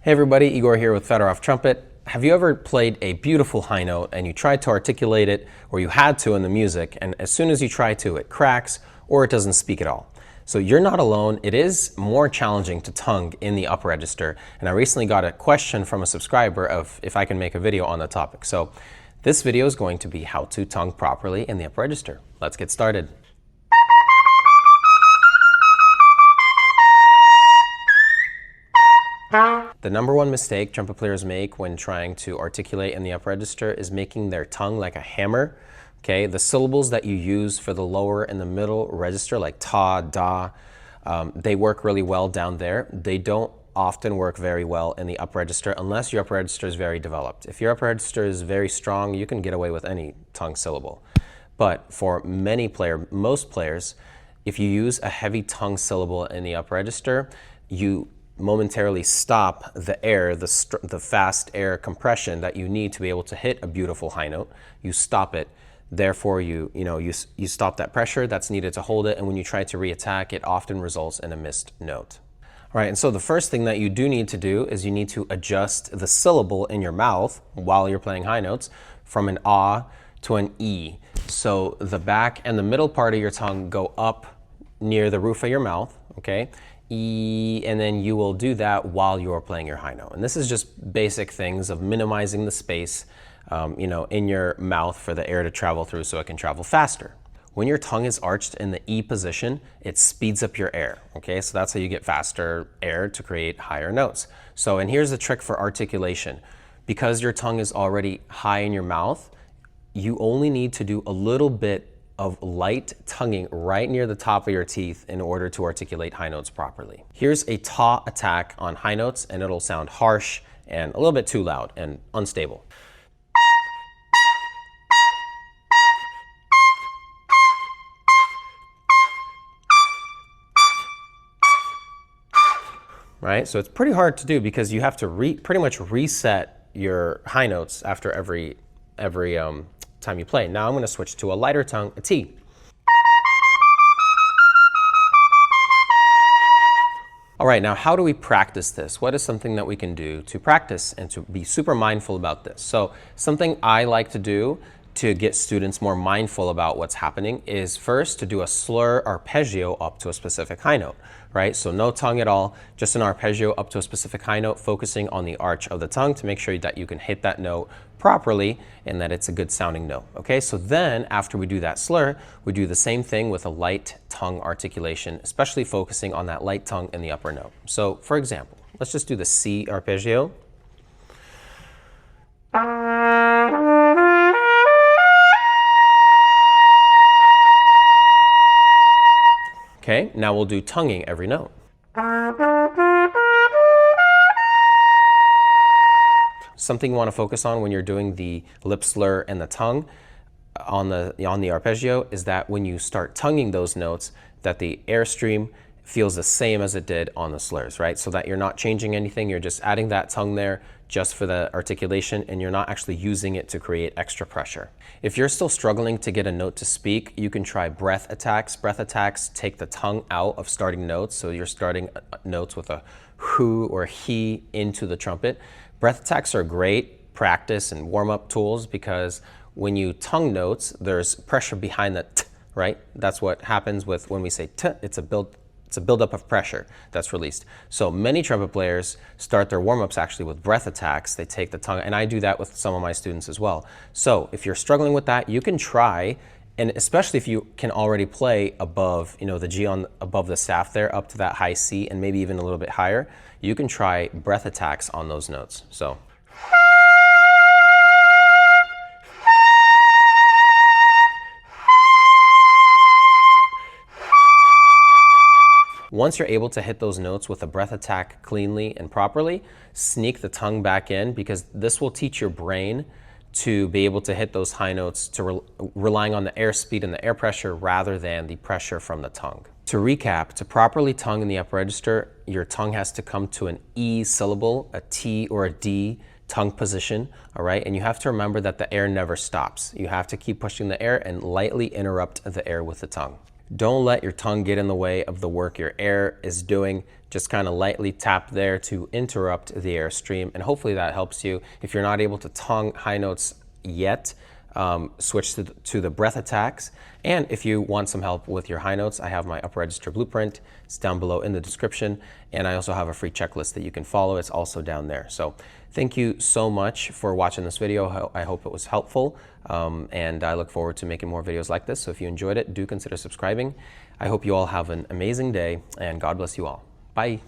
Hey everybody, Igor here with Fedorov Trumpet. Have you ever played a beautiful high note and you tried to articulate it, or you had to in the music, and as soon as you try to, it cracks or it doesn't speak at all? So you're not alone. It is more challenging to tongue in the upper register, and I recently got a question from a subscriber of if I can make a video on the topic. So this video is going to be how to tongue properly in the upper register. Let's get started. The number one mistake trumpet players make when trying to articulate in the upper register is making their tongue like a hammer. Okay, the syllables that you use for the lower and the middle register, like ta, da, they work really well down there. They don't often work very well in the upper register unless your upper register is very developed. If your upper register is very strong, you can get away with any tongue syllable. But for most players, if you use a heavy tongue syllable in the upper register, you momentarily stop the air, the fast air compression that you need to be able to hit a beautiful high note. You stop it. Therefore, you stop that pressure that's needed to hold it, and when you try to reattack, it often results in a missed note. All right, and so the first thing that you do need to do is you need to adjust the syllable in your mouth while you're playing high notes from an ah to an e. So the back and the middle part of your tongue go up near the roof of your mouth, okay? E, and then you will do that while you're playing your high note. And this is just basic things of minimizing the space in your mouth for the air to travel through so it can travel faster. When your tongue is arched in the E position, it speeds up your air, okay? So that's how you get faster air to create higher notes. So, and here's the trick for articulation. Because your tongue is already high in your mouth, you only need to do a little bit of light tonguing right near the top of your teeth in order to articulate high notes properly. Here's a ta attack on high notes, and it'll sound harsh and a little bit too loud and unstable. Right? So it's pretty hard to do because you have to pretty much reset your high notes after every time you play. Now I'm going to switch to a lighter tongue, a T. All right, now how do we practice this? What is something that we can do to practice and to be super mindful about this? So something I like to do to get students more mindful about what's happening is first to do a slur arpeggio up to a specific high note, right? So no tongue at all, just an arpeggio up to a specific high note, focusing on the arch of the tongue to make sure that you can hit that note properly and that it's a good sounding note, okay? So then after we do that slur, we do the same thing with a light tongue articulation, especially focusing on that light tongue in the upper note. So for example, let's just do the C arpeggio. Okay, now we'll do tonguing every note. Something you want to focus on when you're doing the lip slur and the tongue on the arpeggio is that when you start tonguing those notes, that the airstream feels the same as it did on the slurs, right? So that you're not changing anything, you're just adding that tongue there just for the articulation, and you're not actually using it to create extra pressure. If you're still struggling to get a note to speak, you can try breath attacks. Breath attacks take the tongue out of starting notes, so you're starting notes with a hu or he into the trumpet. Breath attacks are great practice and warm-up tools because when you tongue notes, there's pressure behind the t, right? That's what happens with when we say t, it's a buildup of pressure that's released. So many trumpet players start their warm-ups actually with breath attacks. They take the tongue, and I do that with some of my students as well. So if you're struggling with that, you can try, and especially if you can already play above, the G above the staff there up to that high C and maybe even a little bit higher, you can try breath attacks on those notes. So. Once you're able to hit those notes with a breath attack cleanly and properly, sneak the tongue back in, because this will teach your brain to be able to hit those high notes relying on the airspeed and the air pressure rather than the pressure from the tongue. To recap, to properly tongue in the upper register, your tongue has to come to an E syllable, a T or a D tongue position, all right? And you have to remember that the air never stops. You have to keep pushing the air and lightly interrupt the air with the tongue. Don't let your tongue get in the way of the work your air is doing. Just kind of lightly tap there to interrupt the air stream, and hopefully that helps you. If you're not able to tongue high notes yet, switch to the breath attacks. And if you want some help with your high notes, I have my upper register blueprint. It's down below in the description. And I also have a free checklist that you can follow. It's also down there. So thank you so much for watching this video. I hope it was helpful. And I look forward to making more videos like this. So if you enjoyed it, do consider subscribing. I hope you all have an amazing day, and God bless you all. Bye.